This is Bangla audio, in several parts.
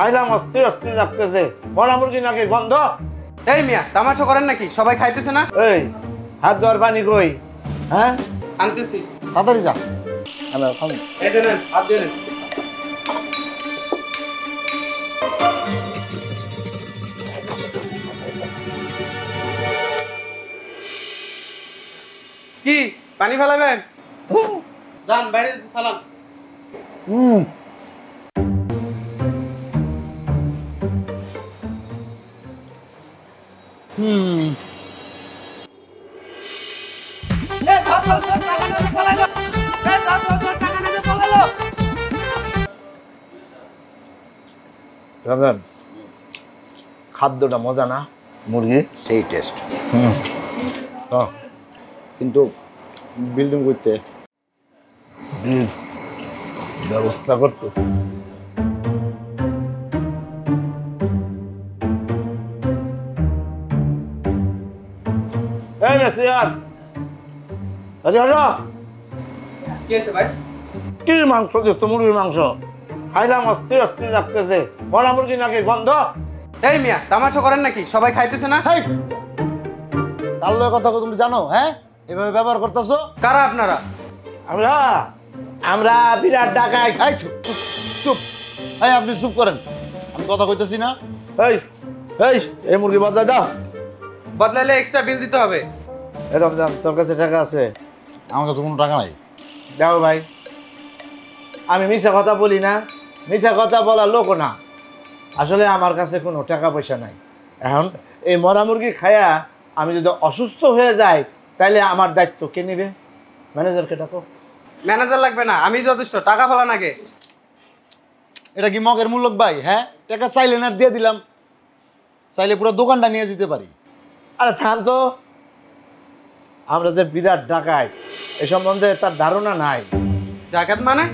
খাইলাম অস্থির অস্থির লাগতেছে। মরা মুরগি নাকি গন্ধ। এই মিয়া তামাশা করেন নাকি? সবাই খাইতেছে না? এই হাত ধোয়ার পানি কই? হ্যাঁ আনতেছি। তাড়াতাড়ি যা। হ্যালো খাম। এই দেন হাত দিয়ে নেন। কি পানি ফেলাবেন? যান বাইরে ফেলান। হুম হুম খাদ্যটা মজা না? মুরগি সেই টেস্ট। হুম কিন্তু বিল্ডিং করতে ব্যবস্থা করতে এই মেসিয়ার আরে হলো কি আছে ভাই? কি মাংস দিচ্ছ? মুরগির মাংস খাইলাম অস্থির অস্থির লাগতেছে। মরা মুরগি নাকি গন্ধ। এই মিয়া তামাশা করেন নাকি? সবাই খাইতেছে না? হেই কার লগে কথা তুমি জানো? হ্যাঁ এভাবে ব্যবহার করতেছো? কারা আপনারা? আমরা আমরা বিরাট ডাকাই। এই চুপ চুপ। এই আপনি চুপ করেন, আমি কথা কইতেছি না। এই এই এই মুরগি বাজায় দাও। বদলাইলে এক্সট্রা বিল দিতে হবে। এরকম দাম তোর কাছে টাকা আছে? আমার কাছে কোনো টাকা নাই। দাও ভাই। আমি মিছা কথা বলি না, মিছা কথা বলার লোকও না। আসলে আমার কাছে কোনো টাকা পয়সা নাই। এখন এই মরা মুরগি খায়া আমি যদি অসুস্থ হয়ে যাই তাহলে আমার দায়িত্ব কে নেবে? ম্যানেজারকে ডাকো। ম্যানেজার লাগবে না, আমি যথেষ্ট। টাকা ফেলান আগে। এটা কি মগের মূল্যক ভাই? হ্যাঁ টাকা চাইলে না দিয়ে দিলাম, চাইলে পুরো দোকানটা নিয়ে যেতে পারি। আরে থাম তো। আমরা যে বিরাট ডাকাই এ সম্বন্ধে তার ধারণা নাই। ডাকাত মানে?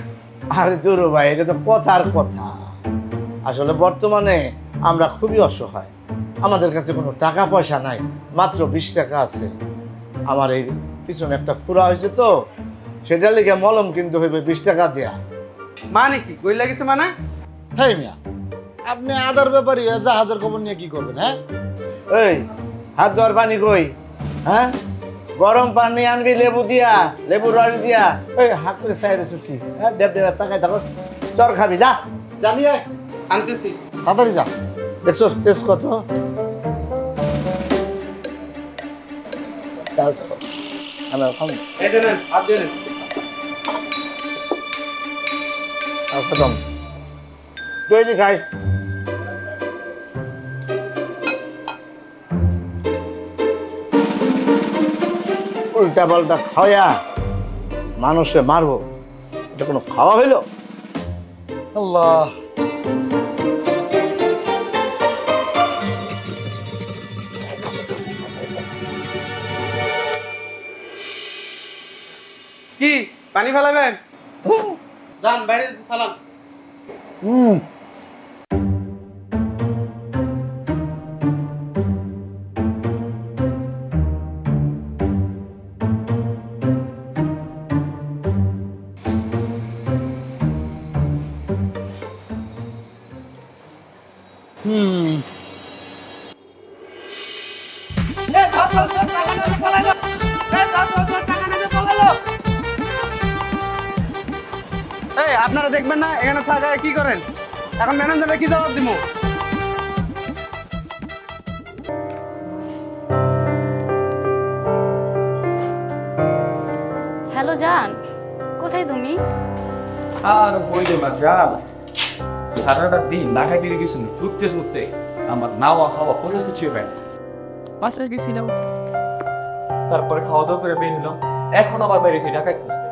আরে দূর ভাই, এটা তো কথার কথা। আসলে বর্তমানে আমরা খুবই অসহায়। আমাদের কাছে কোনো টাকা পয়সা নাই, মাত্র 20 টাকা আছে। আমার এই পিছনে একটা পুরা হয়েছে তো, সেটা লিখে মলম কিনতে হইবে 20 টাকা দেয়া। মানে কি কই লাগিছে মানে? হেই মিয়া, আপনি আদার ব্যাপারী জাহাজের খবর নিয়ে কি করবেন? হ্যাঁ এই হাত ধোয়ার পানি কই? হ্যাঁ গরম পানি আনবি লেবু দিয়া, লেবুর রস দিয়া। ওই হাত করে চাইরে চুটকি, হ্যাঁ ডেব ডেবে তাকাই থাকো। চর খাবি যা। জানিয়ে আনতেছি। তাড়াতাড়ি যা। দেখছো টেস্ট কত? এই দেন হাত দিয়ে নেন। খতম। তৈরি খাই। উল্টা পাল্টা খাওয়া মানুষে মারবো, এটা কোনো খাওয়া হইল? আল্লাহ কি পানি ফেলাবেন? যান বাইরে ফেলান। হুম এই আপনারা দেখবেন না এখানে থাকা কি করেন? এখন ম্যানেজারে কি জবাব দিব? হ্যালো জান, কোথায় তুমি? আর বইলে না জান, সারাটা দিন ঢাকায় বেরিয়ে গেছিল ঘুরতে ঘুরতে, আমার নাওয়া খাওয়া কোনো কিছুই হয় না। বাসায় গেছিলাম, তারপরে খাওয়া দাওয়া করে বের হলাম, এখন আবার বেরিয়েছি ঢাকায় খুঁজতে।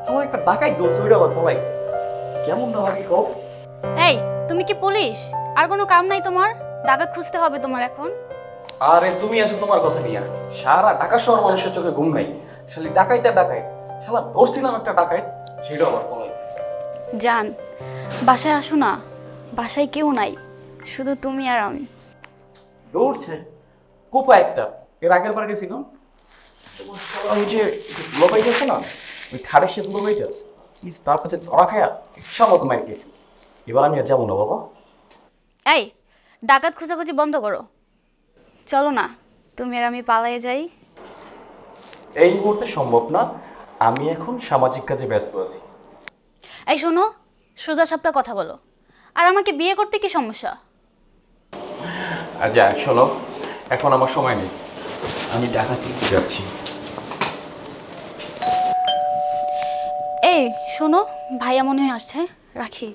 আমার একটা ঢাকায় দোষ ওইটা আবার পলাইছে, কেমন না ভাবি কও? এই তুমি কি পুলিশ? আর কোনো কাম নাই তোমার? ডাকাত খুঁজতে হবে তোমার এখন। আরে তুমি আসো তোমার কথা নিয়ে, সারা ঢাকা শহর মানুষের চোখে ঘুম নাই, শালি ডাকাইতে ডাকাই, শালা ধরছিলাম একটা ডাকাই, সেটা আবার পলাইছে। জান বাসায় আসো না, বাসায় কেউ নাই, শুধু তুমি আর আমি। দৌড়ছে কোপা একটা, এর আগের বার গেছিলাম ওই যে গ্লোবাইট আছে না, ওই থার্ড সে গ্লোবাইট তার কাছে ধরা খায়া ইচ্ছা মতো মার গেছি। এবার আমি আর যাবো না বাবা। এই ডাকাত খোঁজাখুঁজি বন্ধ করো, চলো না তুমি আর আমি পালাই যাই। এই মুহূর্তে সম্ভব না, আমি এখন সামাজিক কাজে ব্যস্ত আছি। এই শোনো, সোজা সাপটা কথা বলো। আর আমাকে বিয়ে করতে কি সমস্যা? আচ্ছা শোনো, এখন আমার সময় নেই, আমি ডাকাতি যাচ্ছি। এই শোনো, ভাইয়া মনে হয় আসছে, রাখি।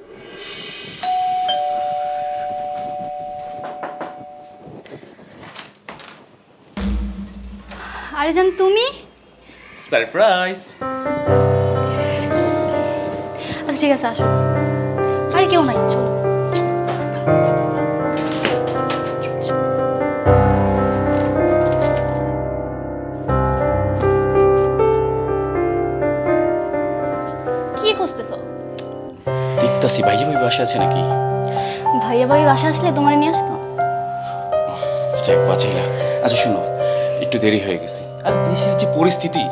আরে জান তুমি? সারপ্রাইজ। আচ্ছা ঠিক আছে, আসো। আরে কেউ নাই, চলো। কি খুঁজতেছো? দেখতাছি ভাইয়া ভাই বাসা আছে নাকি। ভাইয়া ভাই বাসা আসলে তোমার নিয়ে আসতো। যাক বাঁচাইলা। আচ্ছা শুনো, একটু দেরি হয়ে গেছে। আর দেশের যে পরিস্থিতি,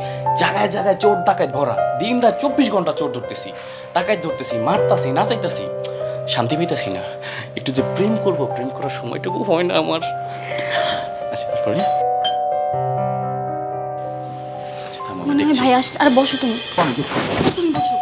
জায়গায় জায়গায় চোর ডাকাত ভরা, দিন রাত 24 ঘন্টা চোর ধরতেছি, ডাকাত ধরতেছি, মারতাছি, নাচাইতাছি, শান্তি পেতেছি না। একটু যে প্রেম করব, প্রেম করার সময়টুকু হয় না আমার। আচ্ছা তারপরে আচ্ছা থামো, আমি মনে হয় দেখছি। ভাই আস। আর বসো তুমি, তুমি বসো।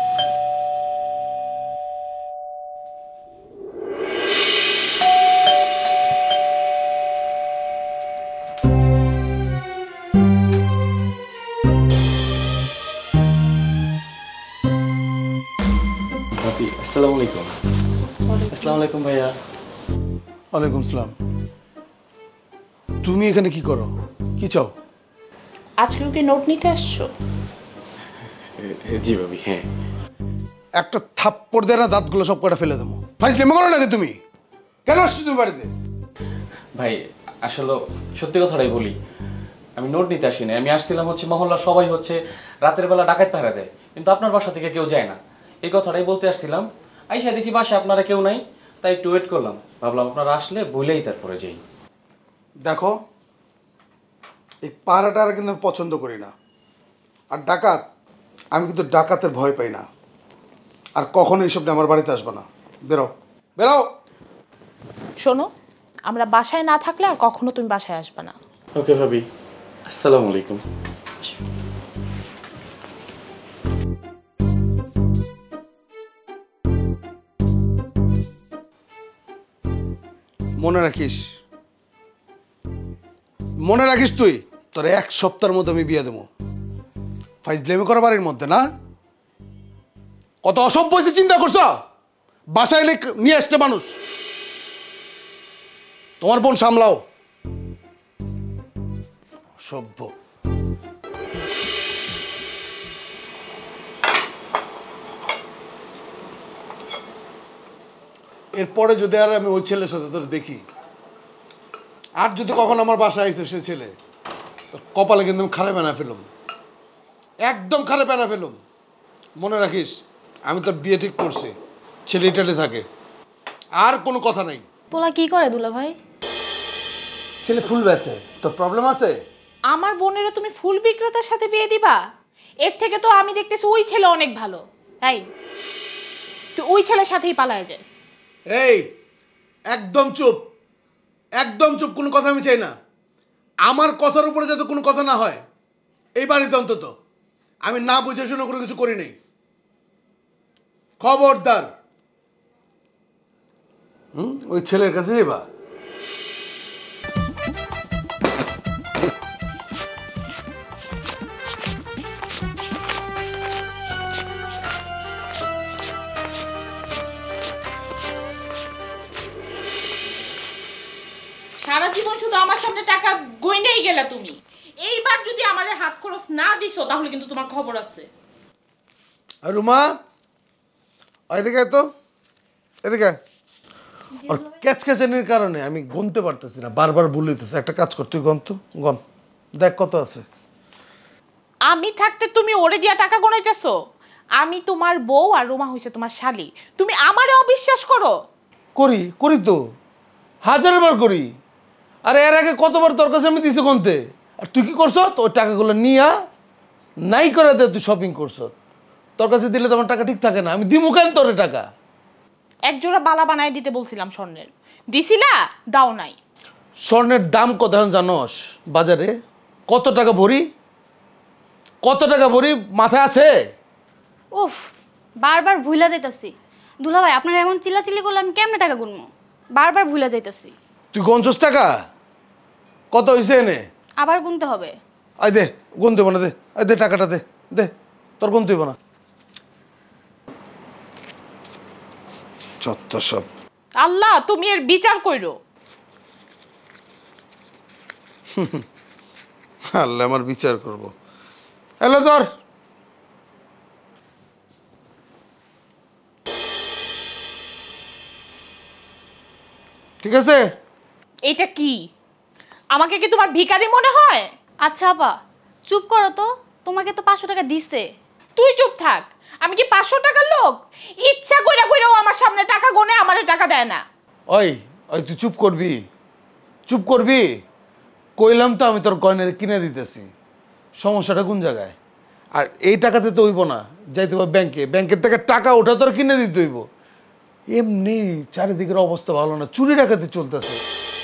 ভাবি, আসসালামু আলাইকুম। আসসালামু আলাইকুম ভাইয়া। ওয়ালাইকুম সালাম। তুমি এখানে কি করো, কি চাও? আজকেও কি নোট নিতে আসছো? জি ভাবি, হ্যাঁ। একটা থাপ্পড় দেয় না, দাঁতগুলো সব কটা ফেলে দেবো। ফাইজলামি করো নাকি তুমি? কেন আসছো তুমি বাড়িতে? ভাই আসলে সত্যি কথাটাই বলি, আমি নোট নিতে আসি না। আমি আসছিলাম হচ্ছে মহল্লার সবাই হচ্ছে রাতের বেলা ডাকাত পাহারা দেয়, কিন্তু আপনার বাসা থেকে কেউ যায় না, এই কথাটাই বলতে আসছিলাম। আইসা দেখি বাসা আপনারা কেউ নাই, তাই একটু ওয়েট করলাম, ভাবলাম আপনারা আসলে বলেই তারপরে যাই। দেখো, এই পাহারাটা আর কিন্তু আমি পছন্দ করি না। আর ডাকাত, আমি কিন্তু ডাকাতের ভয় পাই না। আর কখনো এইসব নিয়ে আমার বাড়িতে আসবে না। বেরো, বেরো। শোনো, আমরা বাসায় না থাকলে আর কখনো তুমি বাসায় আসবে না। ওকে ভাবি, আসসালামু আলাইকুম। মনে রাখিস, মনে রাখিস তুই, তোর 1 সপ্তাহের মধ্যে আমি বিয়ে দেবো। ফাইজলামি করা বাড়ির মধ্যে না? কত অসভ্য হয়েছে চিন্তা করছো? বাসায় নিয়ে আসছে মানুষ। তোমার বোন সামলাও। অসভ্য। এরপরে যদি আর আমি ওই ছেলের সাথে তোর দেখি, আর যদি কখন আমার বাসায় আইসে সে ছেলে, তোর কপালে কিন্তু আমি খারাপ বানা ফেলুম, একদম খারাপ বানা ফেলুম। মনে রাখিস, আমি তোর বিয়ে ঠিক করছি, ছেলে ইটালি থাকে, আর কোনো কথা নাই। পোলা কি করে দুলা ভাই? ছেলে ফুল বেচে, তোর প্রবলেম আছে? আমার বোনেরা তুমি ফুল বিক্রেতার সাথে বিয়ে দিবা? এর থেকে তো আমি দেখতেছি ওই ছেলে অনেক ভালো। তাই তুই ওই ছেলের সাথেই পালায় যাস। এই একদম চুপ, একদম চুপ, কোনো কথা আমি চাই না। আমার কথার উপরে যাতে কোনো কথা না হয় এই বাড়িতে, অন্তত আমি না বুঝে শুনে কোনো কিছু করি নেই। খবরদার। ওই ছেলের কাছে যাবা? সারা জীবন শুধু আমার সামনে টাকা গইনেই গেলা তুমি। এইবার যদি আমারে হাত খরচ না দিছো তাহলে কিন্তু তোমার খবর আছে। রুমা, এদিকে তো, এদিকে। আর ক্যাচক্যাচানির কারণে আমি গুনতে পারতেছি না, বারবার ভুল হইতেছে। একটা কাজ কর, তুই গন তো, গন, দেখ কত আছে। আমি থাকতে তুমি ওরে দিয়া টাকা গোনাইতেছো? আমি তোমার বউ আর রুমা হইছে তোমার শালি, তুমি আমারে অবিশ্বাস করো? করি, করি তো, 1000 বার করি। আরে এর আগে কতবার তোর কাছে আমি দিছি গুনতে, আর তুই কি করছ? ওই টাকাগুলো নিয়া নাই করে দে, তুই শপিং করছ। তোর কাছে দিলে তো আমার টাকা ঠিক থাকে না, আমি দিমু কেন তোরে টাকা? এক জোড়া বালা বানায় দিতে বলছিলাম স্বর্ণের, দিছিলা দাও নাই। স্বর্ণের দাম কত এখন জানোস বাজারে? কত টাকা ভরি? কত টাকা ভরি মাথায় আছে? উফ, বারবার ভুলা যাইতাছি। দুলাভাই আপনার এমন চিল্লাচিল্লি করলে আমি কেমনে টাকা গুনবো? বারবার ভুলা যাইতাছি। তুই গঞ্চস টাকা কত হয়েছে এনে? আবার গুনতে হবে। আই দে, গুন দেবো না, দে আই দে, টাকাটা দে, দে তোর গুন দেবো না। চত্বর সব। আল্লাহ তুমি এর বিচার কইরো। আল্লাহ আমার বিচার করবো। হ্যালো ধর, ঠিক আছে? এটা কি? আমাকে কি তোমার ভিখারি মনে হয়? আচ্ছা আপা, চুপ করো তো। তোমাকে তো 500 টাকা দিছে। তুই চুপ থাক। আমি কি 500 টাকার লোক? ইচ্ছা কইরা কইরাও আমার সামনে টাকা গোনে, আমারে টাকা দেয় না। ওই ওই তুই চুপ করবি, চুপ করবি। কইলাম তো আমি তোর গয়না কিনে দিতেছি। সমস্যাটা কোন জায়গায়? আর এই টাকাতে তো হইব না, যাইতে হবে ব্যাংকে, ব্যাংকের থেকে টাকা ওঠা তোর কিনে দিতে হইব। এমনি চারিদিকের অবস্থা ভালো না, চুরি ডাকাতি চলতেছে।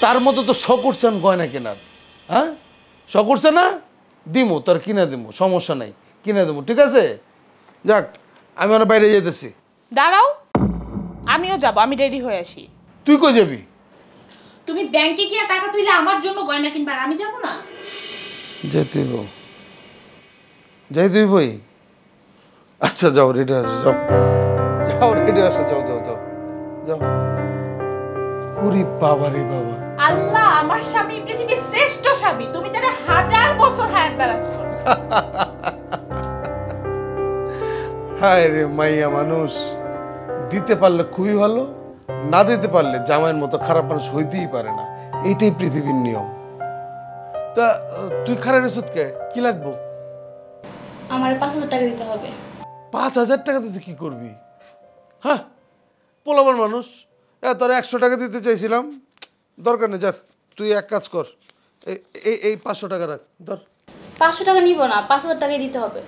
তার মতো তো শখ করছে গয়না কেনার। হ্যাঁ, শখ করছে না? দিমু, তোর কিনে দিমু, সমস্যা নাই, কিনে দেবো, ঠিক আছে? যাক, আমি আমার বাইরে যেতেছি। দাঁড়াও, আমিও যাব, আমি রেডি হয়ে আসি। তুই কই যাবি? তুমি ব্যাংকে গিয়ে টাকা তুইলে আমার জন্য গয়না কিনবার, আমি যাব না। যেতে যাই তুই বই। আচ্ছা যাও, রেডি আসো, যাও যাও, রেডি আসো, যাও যাও যাও যাও। ওরে বাবা রে বাবা, আল্লাহ আমার স্বামী পৃথিবীর শ্রেষ্ঠ স্বামী, তুমি তারে 1000 বছর হায়াত দারাজ করো। হায় রে মাইয়া মানুষ, দিতে পারলে খুবই ভালো, না দিতে পারলে জামাইয়ের মতো খারাপ মানুষ হইতেই পারে না। এইটাই পৃথিবীর নিয়ম। তা তুই খারাপ রেসত কে? কি লাগবো? আমার 5000 টাকা দিতে হবে। 5000 টাকা দিতে কি করবি? হ্যাঁ, পোলাবার মানুষ। তোর 100 টাকা দিতে চাইছিলাম, দরকার নেই, যাক তুই এক কাজ কর, এই 500 টাকা রাখ, ধর। 500 টাকা নিব না, 5000 টাকাই দিতে হবে।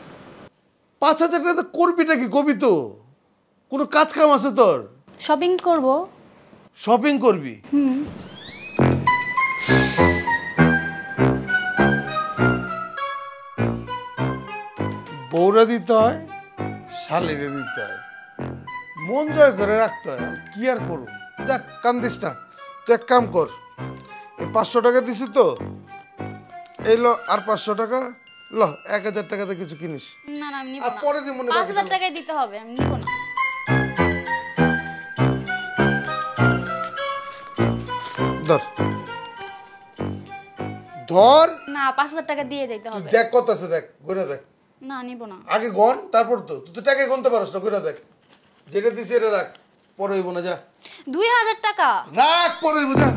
5000 টাকা তো করবিটা কি? কবি তো কোনো কাজ কাম আছে তোর? শপিং করব। শপিং করবি? বউরা দিতে হয়, শালিরে দিতে হয়, মন জয় করে রাখতে হয়। কি আর করব? যাক, কান্দিস না, তুই এক কাম কর, এই 500 টাকা দিছি তো, এই ল আর 500 টাকা ল, 1000 টাকাতে কিছু কিনিস। না না, আমি নিব আর না। পরে দিই মনে 5000 টাকাই দিতে হবে, আমি নিব না। ধর ধর, না, 5000 টাকা দিয়ে যাইতে তুই হবে। দেখ কত আছে, দেখ গুনে দেখ। না, নিব না। আগে গন, তারপর তো তুই তো টাকা গুনতে পারস না, গুনে দেখ। যেটা দিছি এটা রাখ, পরে হইব না, যা 2000 টাকা। রাখ, পরে হইব, যা।